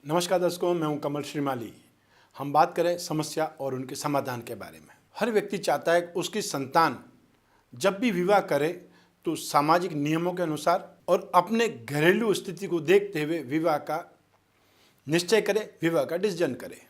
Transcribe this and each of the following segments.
नमस्कार दर्शकों, मैं हूं कमल श्रीमाली। हम बात करें समस्या और उनके समाधान के बारे में। हर व्यक्ति चाहता है कि उसकी संतान जब भी विवाह करे तो सामाजिक नियमों के अनुसार और अपने घरेलू स्थिति को देखते हुए विवाह का निश्चय करे, विवाह का डिसीजन करे।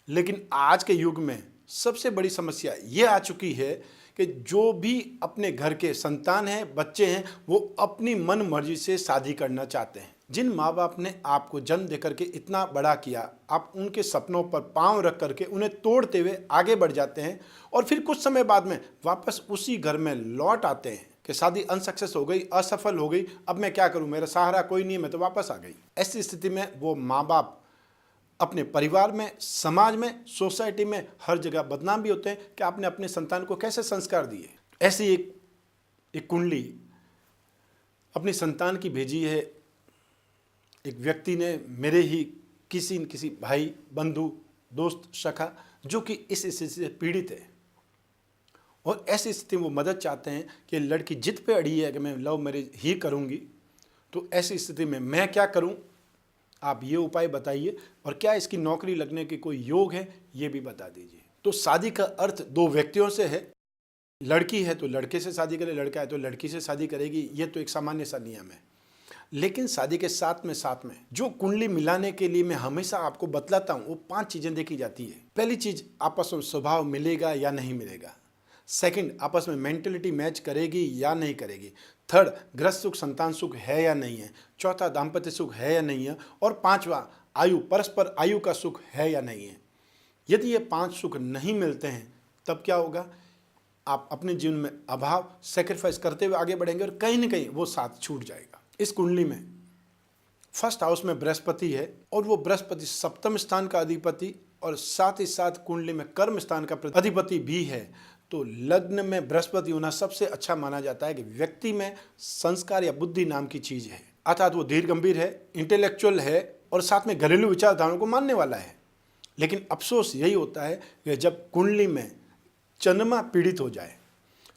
लेकिन आज के युग में सबसे बड़ी समस्या ये आ चुकी है कि जो भी अपने घर के संतान हैं, बच्चे हैं, वो अपनी मन मर्जी से शादी करना चाहते हैं। जिन माँ बाप ने आपको जन्म देकर के इतना बड़ा किया, आप उनके सपनों पर पांव रख करके उन्हें तोड़ते हुए आगे बढ़ जाते हैं और फिर कुछ समय बाद में वापस उसी घर में लौट आते हैं कि शादी अनसक्सेस हो गई, असफल हो गई, अब मैं क्या करूं, मेरा सहारा कोई नहीं है, मैं तो वापस आ गई। ऐसी स्थिति में वो माँ बाप अपने परिवार में, समाज में, सोसाइटी में हर जगह बदनाम भी होते हैं कि आपने अपने संतान को कैसे संस्कार दिए। ऐसी एक कुंडली अपनी संतान की भेजी है एक व्यक्ति ने, मेरे ही किसी भाई, बंधु, दोस्त, सखा, जो कि इस स्थिति से पीड़ित है और ऐसी स्थिति में वो मदद चाहते हैं कि लड़की जिद पे अड़ी है कि मैं लव मैरिज ही करूंगी। तो ऐसी स्थिति में मैं क्या करूं, आप ये उपाय बताइए और क्या इसकी नौकरी लगने के कोई योग है ये भी बता दीजिए। तो शादी का अर्थ दो व्यक्तियों से है। लड़की है तो लड़के से शादी करे, लड़का है तो लड़की से शादी करेगी, ये तो एक सामान्य सा नियम है। लेकिन शादी के साथ में जो कुंडली मिलाने के लिए मैं हमेशा आपको बतलाता हूँ वो 5 चीज़ें देखी जाती है। पहली चीज़, आपस में स्वभाव मिलेगा या नहीं मिलेगा। सेकंड, आपस में मेंटलिटी मैच करेगी या नहीं करेगी। थर्ड, गृहस्थ सुख, संतान सुख है या नहीं है। चौथा, दाम्पत्य सुख है या नहीं है। और पांचवा, आयु, परस्पर आयु का सुख है या नहीं है। यदि ये 5 सुख नहीं मिलते हैं तब क्या होगा, आप अपने जीवन में अभाव, सेक्रीफाइस करते हुए आगे बढ़ेंगे और कहीं ना कहीं वो साथ छूट जाएगा। इस कुंडली में फर्स्ट हाउस में बृहस्पति है और वो बृहस्पति सप्तम स्थान का अधिपति और साथ ही साथ कुंडली में कर्म स्थान का अधिपति भी है। तो लग्न में बृहस्पति होना सबसे अच्छा माना जाता है कि व्यक्ति में संस्कार या बुद्धि नाम की चीज है, अर्थात वो धीर गंभीर है, इंटेलेक्चुअल है और साथ में घरेलू विचारधाराओं को मानने वाला है। लेकिन अफसोस यही होता है कि जब कुंडली में चंद्रमा पीड़ित हो जाए,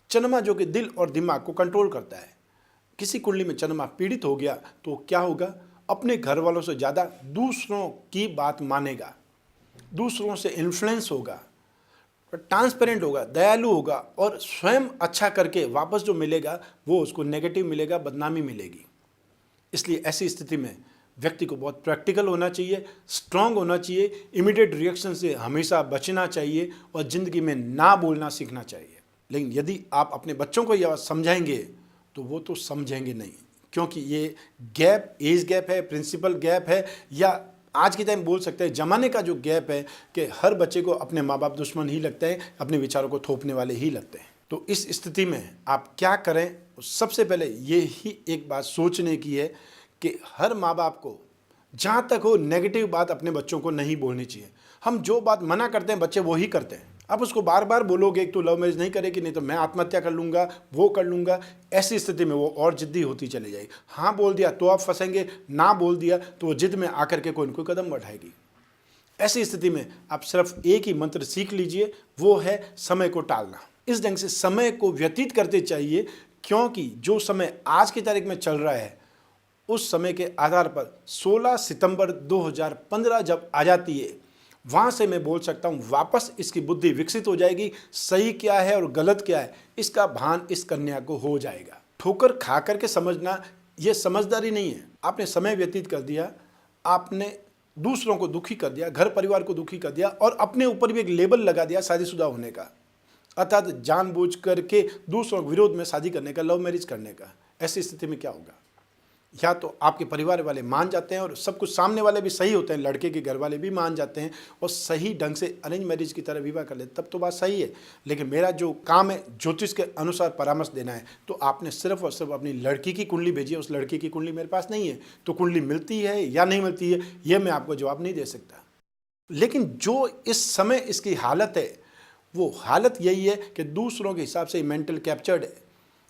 चंद्रमा जो कि दिल और दिमाग को कंट्रोल करता है, किसी कुंडली में चंद्रमा पीड़ित हो गया तो क्या होगा, अपने घर वालों से ज़्यादा दूसरों की बात मानेगा, दूसरों से इन्फ्लुएंस होगा, ट्रांसपेरेंट होगा, दयालु होगा और स्वयं अच्छा करके वापस जो मिलेगा वो उसको नेगेटिव मिलेगा, बदनामी मिलेगी। इसलिए ऐसी स्थिति में व्यक्ति को बहुत प्रैक्टिकल होना चाहिए, स्ट्रांग होना चाहिए, इमीडिएट रिएक्शन से हमेशा बचना चाहिए और ज़िंदगी में ना बोलना सीखना चाहिए। लेकिन यदि आप अपने बच्चों को यह समझाएंगे तो वो तो समझेंगे नहीं, क्योंकि ये गैप, एज गैप है, प्रिंसिपल गैप है, या आज के टाइम बोल सकते हैं ज़माने का जो गैप है कि हर बच्चे को अपने माँ बाप दुश्मन ही लगते हैं, अपने विचारों को थोपने वाले ही लगते हैं। तो इस स्थिति में आप क्या करें, सबसे पहले ये ही एक बात सोचने की है कि हर माँ बाप को जहाँ तक हो नेगेटिव बात अपने बच्चों को नहीं बोलनी चाहिए। हम जो बात मना करते हैं बच्चे वो ही करते हैं। आप उसको बार बार बोलोगे एक तो लव मैरिज नहीं करेगी, नहीं तो मैं आत्महत्या कर लूँगा, वो कर लूँगा, ऐसी स्थिति में वो और जिद्दी होती चली जाएगी। हाँ बोल दिया तो आप फंसेंगे, ना बोल दिया तो वो जिद में आकर के कोई न कोई कदम बढ़ाएगी। ऐसी स्थिति में आप सिर्फ एक ही मंत्र सीख लीजिए, वो है समय को टालना। इस ढंग से समय को व्यतीत करते चाहिए, क्योंकि जो समय आज की तारीख में चल रहा है उस समय के आधार पर 16 सितंबर 2015 जब आ जाती है, वहाँ से मैं बोल सकता हूँ वापस इसकी बुद्धि विकसित हो जाएगी। सही क्या है और गलत क्या है इसका भान इस कन्या को हो जाएगा। ठोकर खा करके समझना ये समझदारी नहीं है। आपने समय व्यतीत कर दिया, आपने दूसरों को दुखी कर दिया, घर परिवार को दुखी कर दिया और अपने ऊपर भी एक लेबल लगा दिया शादीशुदा होने का, अर्थात जानबूझ करके दूसरों के विरोध में शादी करने का, लव मैरिज करने का। ऐसी स्थिति में क्या होगा, या तो आपके परिवार वाले मान जाते हैं और सब कुछ सामने वाले भी सही होते हैं, लड़के के घर वाले भी मान जाते हैं और सही ढंग से अरेंज मैरिज की तरह विवाह कर लेते, तब तो बात सही है। लेकिन मेरा जो काम है ज्योतिष के अनुसार परामर्श देना है, तो आपने सिर्फ और सिर्फ अपनी लड़की की कुंडली भेजी है। उस लड़की की कुंडली मेरे पास नहीं है, तो कुंडली मिलती है या नहीं मिलती है ये मैं आपको जवाब नहीं दे सकता। लेकिन जो इस समय इसकी हालत है वो हालत यही है कि दूसरों के हिसाब से मेंटल कैप्चर्ड है।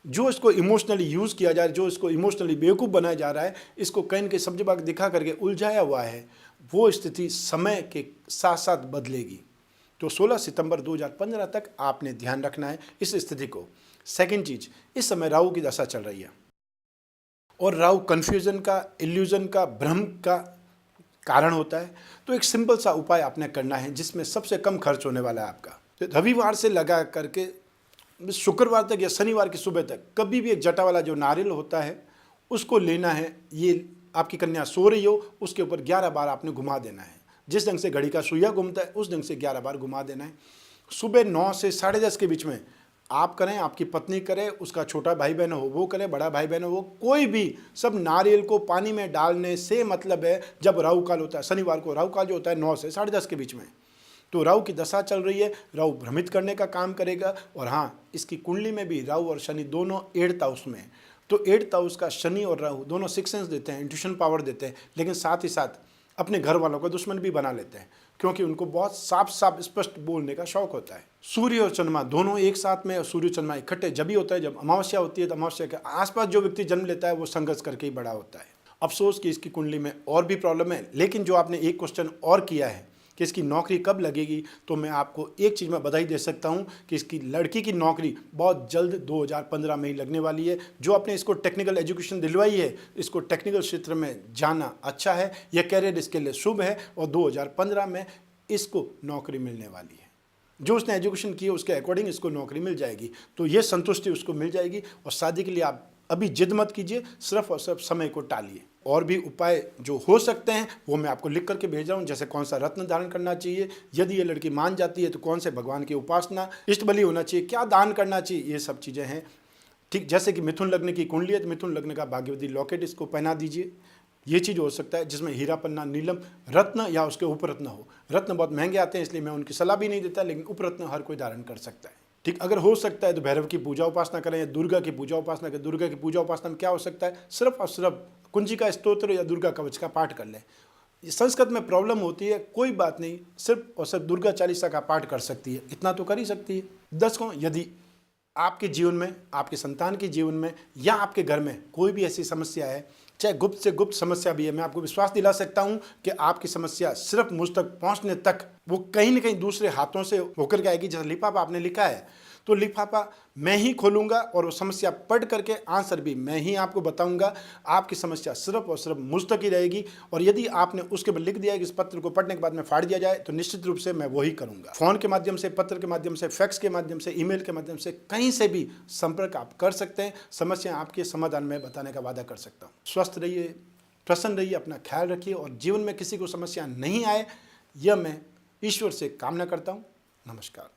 जो इसको इमोशनली यूज़ किया जा रहा है, जो इसको इमोशनली बेवकूफ़ बनाया जा रहा है, इसको कहीं न कहीं सब जगह दिखा करके उलझाया हुआ है, वो स्थिति समय के साथ साथ बदलेगी। तो 16 सितंबर 2015 तक आपने ध्यान रखना है इस स्थिति को। सेकंड चीज़, इस समय राहु की दशा चल रही है और राहु कन्फ्यूज़न का, इल्यूज़न का, भ्रम का कारण होता है। तो एक सिंपल सा उपाय आपने करना है जिसमें सबसे कम खर्च होने वाला है आपका। तो रविवार से लगा करके शुक्रवार तक या शनिवार की सुबह तक कभी भी एक जटा वाला जो नारियल होता है उसको लेना है। ये आपकी कन्या सो रही हो उसके ऊपर 11 बार आपने घुमा देना है। जिस ढंग से घड़ी का सुइया घूमता है उस ढंग से 11 बार घुमा देना है। सुबह 9 से 10:30 के बीच में आप करें, आपकी पत्नी करे, उसका छोटा भाई बहन हो वो करे, बड़ा भाई बहन हो वो, कोई भी, सब नारियल को पानी में डालने से मतलब है जब राहु काल होता है। शनिवार को राहु काल जो होता है 9 से 10:30 के बीच में, तो राहु की दशा चल रही है, राहु भ्रमित करने का काम करेगा। और हाँ, इसकी कुंडली में भी राहु और शनि दोनों 8th हाउस में है। तो 8th हाउस का शनि और राहु दोनों सिक्स सेंस देते हैं, इंट्यूशन पावर देते हैं, लेकिन साथ ही साथ अपने घर वालों का दुश्मन भी बना लेते हैं क्योंकि उनको बहुत साफ साफ स्पष्ट बोलने का शौक होता है। सूर्य और चंद्रमा दोनों एक साथ में, और सूर्य चंद्रमा इकट्ठे जब भी होता है जब अमावस्या होती है। तो अमावस्या के आसपास जो व्यक्ति जन्म लेता है वो संघर्ष करके ही बड़ा होता है। अफसोस कि इसकी कुंडली में और भी प्रॉब्लम है, लेकिन जो आपने एक क्वेश्चन और किया है कि इसकी नौकरी कब लगेगी, तो मैं आपको एक चीज़ में बधाई दे सकता हूं कि इसकी लड़की की नौकरी बहुत जल्द 2015 में ही लगने वाली है। जो आपने इसको टेक्निकल एजुकेशन दिलवाई है, इसको टेक्निकल क्षेत्र में जाना अच्छा है, यह कैरियर इसके लिए शुभ है और 2015 में इसको नौकरी मिलने वाली है। जो उसने एजुकेशन की है उसके अकॉर्डिंग इसको नौकरी मिल जाएगी, तो ये संतुष्टि उसको मिल जाएगी। और शादी के लिए आप अभी जिद मत कीजिए, सिर्फ और सिर्फ समय को टालिए। और भी उपाय जो हो सकते हैं वो मैं आपको लिख करके भेज रहा हूँ, जैसे कौन सा रत्न धारण करना चाहिए, यदि ये लड़की मान जाती है तो कौन से भगवान की उपासना, इष्ट बलि होना चाहिए, क्या दान करना चाहिए, ये सब चीज़ें हैं। ठीक जैसे कि मिथुन लग्न की कुंडली है तो मिथुन लग्न का भाग्यवती लॉकेट इसको पहना दीजिए। ये चीज़ हो सकता है जिसमें हीरा पन्ना नीलम रत्न या उसके उपरत्न हो। रत्न बहुत महंगे आते हैं इसलिए मैं उनकी सलाह भी नहीं देता, लेकिन उपरत्न हर कोई धारण कर सकता है। ठीक, अगर हो सकता है तो भैरव की पूजा उपासना करें या दुर्गा की पूजा उपासना करें। दुर्गा की पूजा उपासना में क्या हो सकता है, सिर्फ और सिर्फ कुंजिका स्तोत्र या दुर्गा कवच का पाठ कर लें। संस्कृत में प्रॉब्लम होती है, कोई बात नहीं, सिर्फ और सिर्फ दुर्गा चालीसा का पाठ कर सकती है, इतना तो कर ही सकती है। दर्शकों, यदि आपके जीवन में, आपके संतान के जीवन में या आपके घर में कोई भी ऐसी समस्या है, चाहे गुप्त से गुप्त समस्या भी है, मैं आपको विश्वास दिला सकता हूं कि आपकी समस्या सिर्फ मुझ तक पहुंचने तक वो कहीं न कहीं दूसरे हाथों से होकर के आएगी। जैसे लिफाफा आपने लिखा है तो लिफाफा मैं ही खोलूंगा और वो समस्या पढ़ करके आंसर भी मैं ही आपको बताऊंगा। आपकी समस्या सिर्फ और सिर्फ मुझ तक ही रहेगी। और यदि आपने उसके बाद लिख दिया कि इस पत्र को पढ़ने के बाद में फाड़ दिया जाए तो निश्चित रूप से मैं वही करूंगा। फोन के माध्यम से, पत्र के माध्यम से, फैक्स के माध्यम से, ईमेल के माध्यम से, कहीं से भी संपर्क आप कर सकते हैं। समस्या आपके समाधान में बताने का वादा कर सकता हूँ। स्वस्थ रहिए, प्रसन्न रहिए, अपना ख्याल रखिए और जीवन में किसी को समस्या नहीं आए, यह मैं ईश्वर से कामना करता हूँ। नमस्कार।